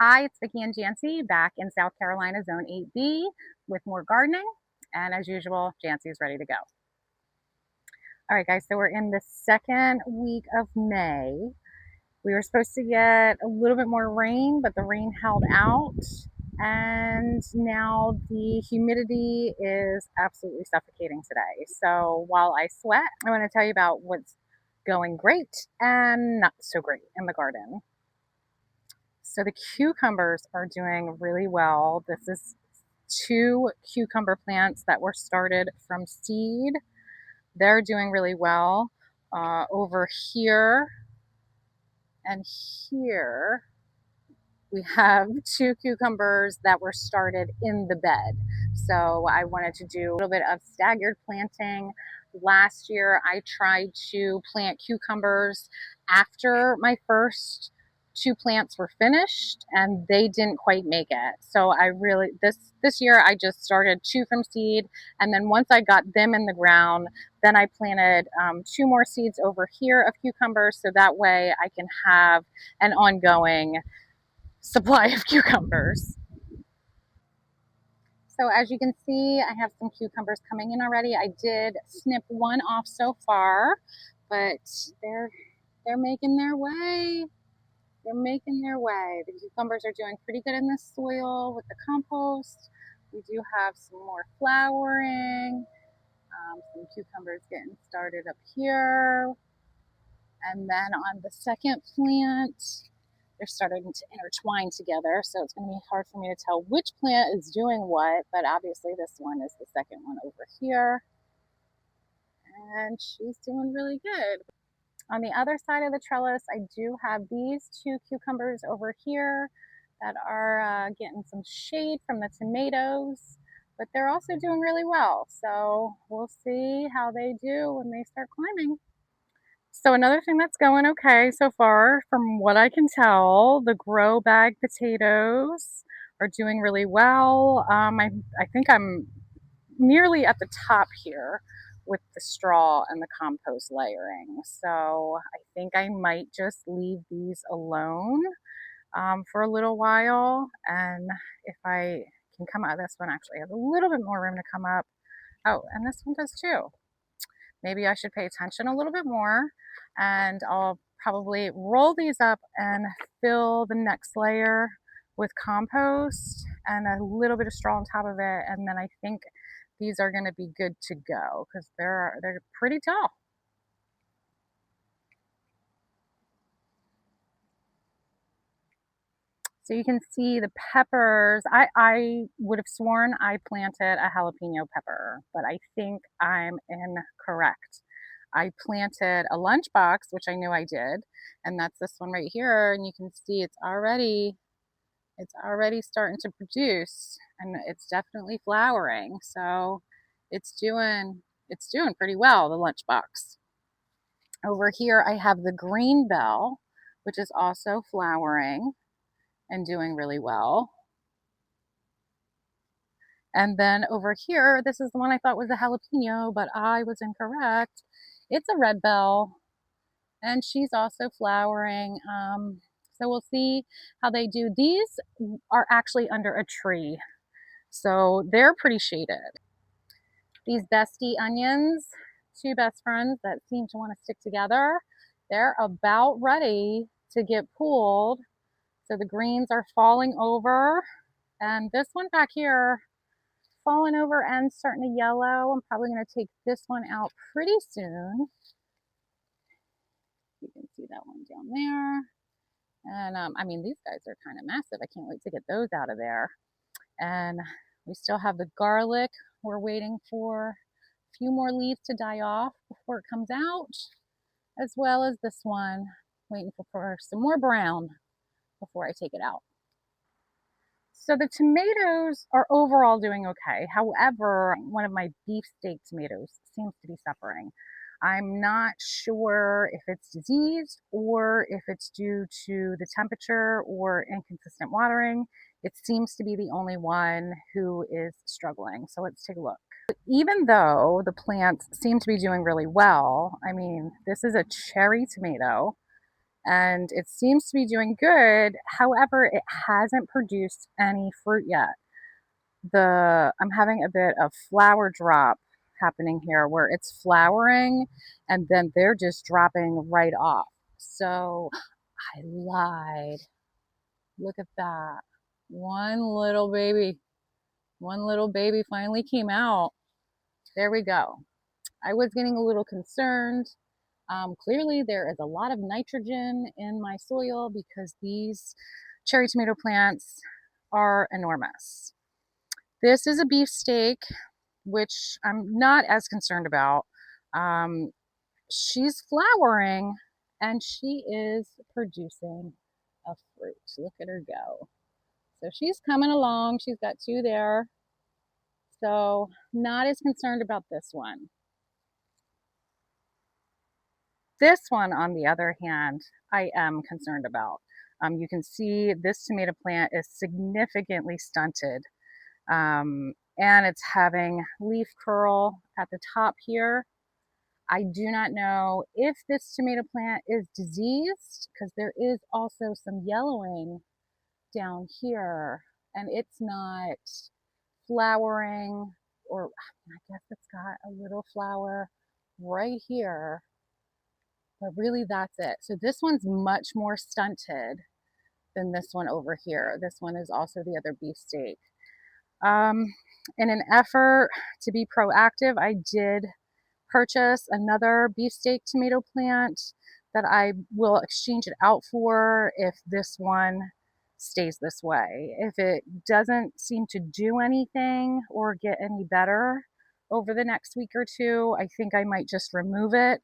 Hi, it's Vicki and Jancy back in South Carolina Zone 8B with more gardening. And as usual, Jancy is ready to go. All right, guys, so we're in the second week of May. We were supposed to get a little bit more rain, but the rain held out. And now the humidity is absolutely suffocating today. So while I sweat, I want to tell you about what's going great and not so great in the garden. So the cucumbers are doing really well. This is two cucumber plants that were started from seed. They're doing really well. Over here and here, we have two cucumbers that were started in the bed. So I wanted to do a little bit of staggered planting. Last year, I tried to plant cucumbers after my first two plants were finished, and they didn't quite make it. So I really this year I just started two from seed, and then once I got them in the ground, then I planted two more seeds over here of cucumbers, so that way I can have an ongoing supply of cucumbers. So as you can see, I have some cucumbers coming in already. I did snip one off so far, but they're making their way. They're making their way. The cucumbers are doing pretty good in the soil with the compost. We do have some more flowering, some cucumbers getting started up here. And then on the second plant, they're starting to intertwine together, so it's going to be hard for me to tell which plant is doing what, but obviously this one is the second one over here, and she's doing really good. On the other side of the trellis, I do have these two cucumbers over here that are getting some shade from the tomatoes, but they're also doing really well, so we'll see how they do when they start climbing. So another thing that's going okay so far, from what I can tell, the grow bag potatoes are doing really well. I think I'm nearly at the top here with the straw and the compost layering. So I think I might just leave these alone for a little while. And if I can come out, this one actually has a little bit more room to come up. Oh, and this one does too. Maybe I should pay attention a little bit more, and I'll probably roll these up and fill the next layer with compost and a little bit of straw on top of it, and then I think these are going to be good to go because they're pretty tall. So you can see the peppers. I would have sworn I planted a jalapeno pepper, but I think I'm incorrect. I planted a lunchbox, which I knew I did, and that's this one right here. And you can see it's already starting to produce, and it's definitely flowering. So it's doing pretty well, the lunchbox. Over here I have the green bell, which is also flowering and doing really well. And then over here, this is the one I thought was a jalapeno, but I was incorrect. It's a red bell, and she's also flowering. So we'll see how they do. These are actually under a tree, so they're pretty shaded. These bestie onions, two best friends that seem to want to stick together, they're about ready to get pulled. So the greens are falling over, and this one back here falling over and starting to yellow. I'm probably going to take this one out pretty soon. You can see that one down there. And I mean, these guys are kind of massive. I can't wait to get those out of there. And we still have the garlic. We're waiting for a few more leaves to die off before it comes out, as well as this one, waiting for some more brown before I take it out. So the tomatoes are overall doing okay. However, one of my beefsteak tomatoes seems to be suffering. I'm not sure if it's diseased or if it's due to the temperature or inconsistent watering. It seems to be the only one who is struggling. So let's take a look. Even though the plants seem to be doing really well, I mean, this is a cherry tomato and it seems to be doing good. However, it hasn't produced any fruit yet. I'm having a bit of flower drop happening here where it's flowering and then they're just dropping right off. So I lied. Look at that. One little baby. One little baby finally came out. There we go. I was getting a little concerned. Clearly, there is a lot of nitrogen in my soil because these cherry tomato plants are enormous. This is a beefsteak, which I'm not as concerned about. Um, she's flowering and she is producing a fruit. Look at her go. So she's coming along. She's got two there. So not as concerned about this one. This one, on the other hand, I am concerned about. You can see this tomato plant is significantly stunted, and it's having leaf curl at the top here. I do not know if this tomato plant is diseased because there is also some yellowing down here, and it's not flowering, or I guess it's got a little flower right here, but really that's it. So this one's much more stunted than this one over here. This one is also the other beefsteak. In an effort to be proactive, I did purchase another beefsteak tomato plant that I will exchange it out for if this one stays this way. If it doesn't seem to do anything or get any better over the next week or two, I think I might just remove it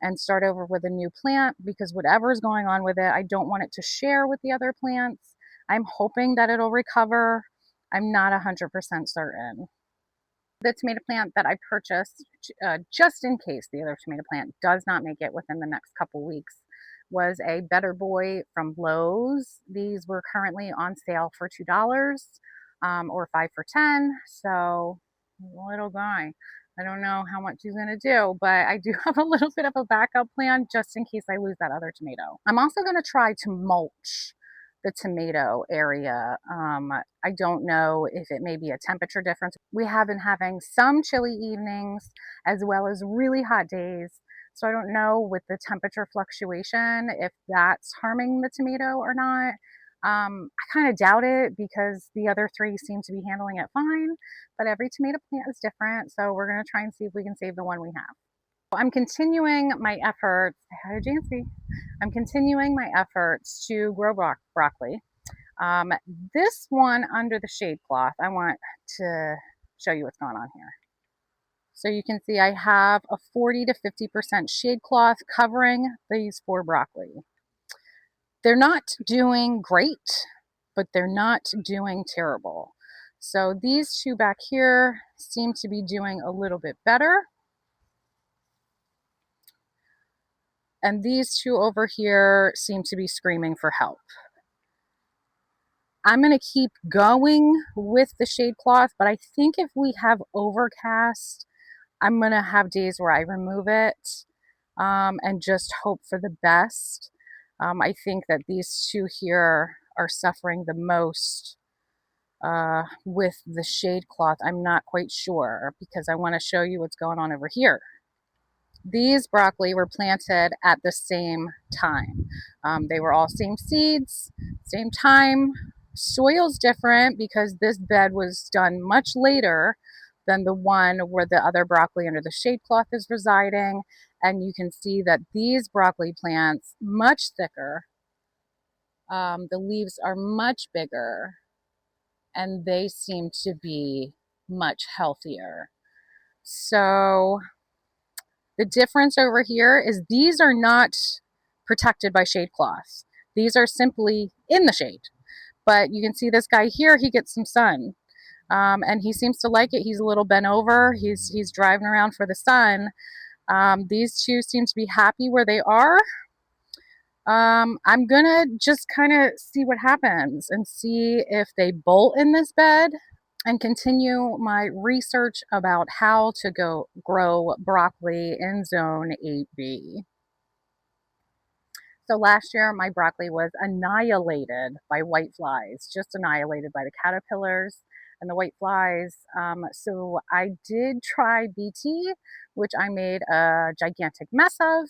and start over with a new plant, because whatever's going on with it, I don't want it to share with the other plants. I'm hoping that it'll recover. I'm not 100% certain. The tomato plant that I purchased, just in case the other tomato plant does not make it within the next couple weeks, was a Better Boy from Lowe's. These were currently on sale for $2, or 5 for 10. So, little guy. I don't know how much he's going to do, but I do have a little bit of a backup plan just in case I lose that other tomato. I'm also going to try to mulch the tomato area. I don't know if it may be a temperature difference. We have been having some chilly evenings as well as really hot days. So I don't know with the temperature fluctuation if that's harming the tomato or not. I kind of doubt it because the other three seem to be handling it fine, but every tomato plant is different. So we're going to try and see if we can save the one we have. I'm continuing my efforts. Hi, Jancy. I'm continuing my efforts to grow broccoli. Um, this one under the shade cloth, I want to show you what's going on here. So you can see I have a 40 to 50% shade cloth covering these 4 broccoli. They're not doing great, but they're not doing terrible. So these 2 back here seem to be doing a little bit better. And these 2 over here seem to be screaming for help. I'm going to keep going with the shade cloth, but I think if we have overcast, I'm going to have days where I remove it, and just hope for the best. I think that these 2 here are suffering the most with the shade cloth. I'm not quite sure because I want to show you what's going on over here. These broccoli were planted at the same time. They were all same seeds, same time. Soil's different because this bed was done much later than the one where the other broccoli under the shade cloth is residing. And you can see that these broccoli plants, much thicker. The leaves are much bigger and they seem to be much healthier. So the difference over here is these are not protected by shade cloth. These are simply in the shade. But you can see this guy here, he gets some sun. And he seems to like it. He's a little bent over. He's driving around for the sun. These 2 seem to be happy where they are. I'm gonna just kind of see what happens and see if they bolt in this bed and continue my research about how to grow broccoli in zone 8B. So last year, my broccoli was annihilated by white flies, just annihilated by the caterpillars and the white flies. So I did try BT, which I made a gigantic mess of.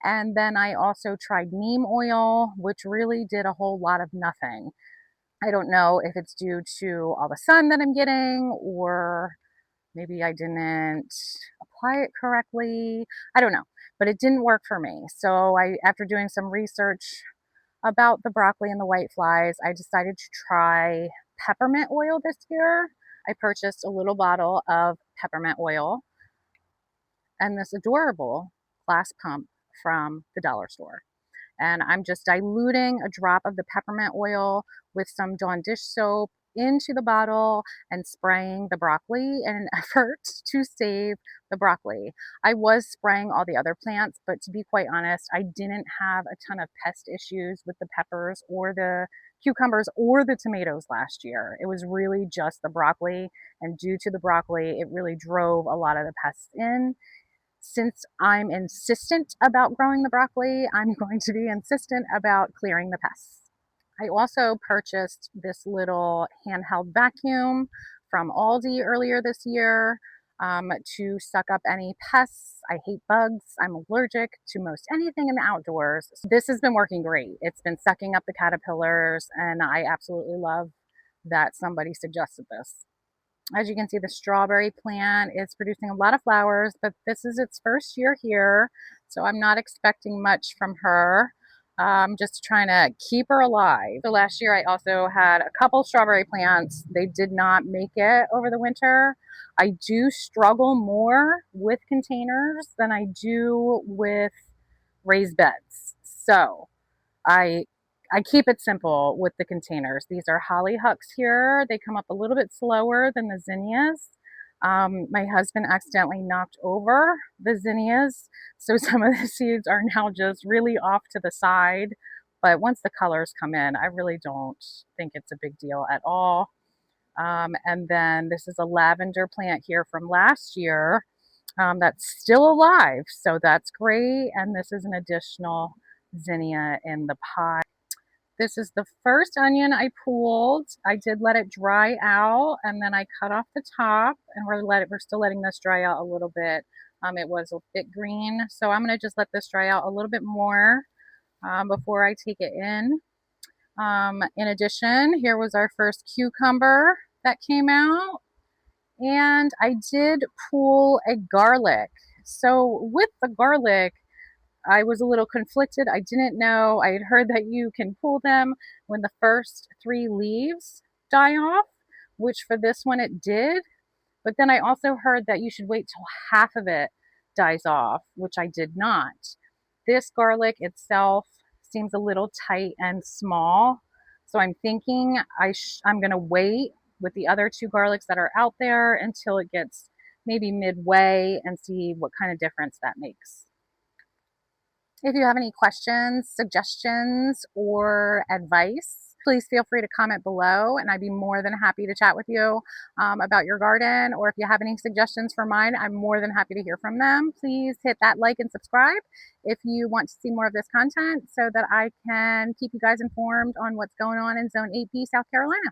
And then I also tried neem oil, which really did a whole lot of nothing. I don't know if it's due to all the sun that I'm getting, or maybe I didn't apply it correctly. I don't know, but it didn't work for me. So after doing some research about the broccoli and the white flies, I decided to try peppermint oil this year. I purchased a little bottle of peppermint oil and this adorable glass pump from the dollar store. And I'm just diluting a drop of the peppermint oil with some Dawn dish soap into the bottle and spraying the broccoli in an effort to save the broccoli. I was spraying all the other plants, but to be quite honest, I didn't have a ton of pest issues with the peppers or the cucumbers or the tomatoes last year. It was really just the broccoli, and due to the broccoli, it really drove a lot of the pests in. Since I'm insistent about growing the broccoli, I'm going to be insistent about clearing the pests. I also purchased this little handheld vacuum from Aldi earlier this year to suck up any pests. I hate bugs. I'm allergic to most anything in the outdoors. So this has been working great. It's been sucking up the caterpillars, and I absolutely love that somebody suggested this. As you can see, the strawberry plant is producing a lot of flowers, but this is its first year here, so I'm not expecting much from her. I'm just trying to keep her alive. So last year I also had a couple strawberry plants. They did not make it over the winter. I do struggle more with containers than I do with raised beds. So I I keep it simple with the containers. These are hollyhocks here. They come up a little bit slower than the zinnias. My husband accidentally knocked over the zinnias, so some of the seeds are now just really off to the side. But once the colors come in, I really don't think it's a big deal at all. And then this is a lavender plant here from last year that's still alive, so that's great. And this is an additional zinnia in the pot. This is the first onion I pulled. I did let it dry out, and then I cut off the top, and we're still letting this dry out a little bit. It was a bit green, so I'm gonna just let this dry out a little bit more before I take it in. In addition, here was our first cucumber that came out, and I did pull a garlic. So with the garlic, I was a little conflicted. I didn't know. I had heard that you can pull them when the first 3 leaves die off, which for this one it did. But then I also heard that you should wait till half of it dies off, which I did not. This garlic itself seems a little tight and small. So I'm thinking I'm going to wait with the other 2 garlics that are out there until it gets maybe midway and see what kind of difference that makes. If you have any questions, suggestions, or advice, please feel free to comment below, and I'd be more than happy to chat with you about your garden. Or if you have any suggestions for mine, I'm more than happy to hear from them. Please hit that like and subscribe if you want to see more of this content, so that I can keep you guys informed on what's going on in Zone 8B, South Carolina.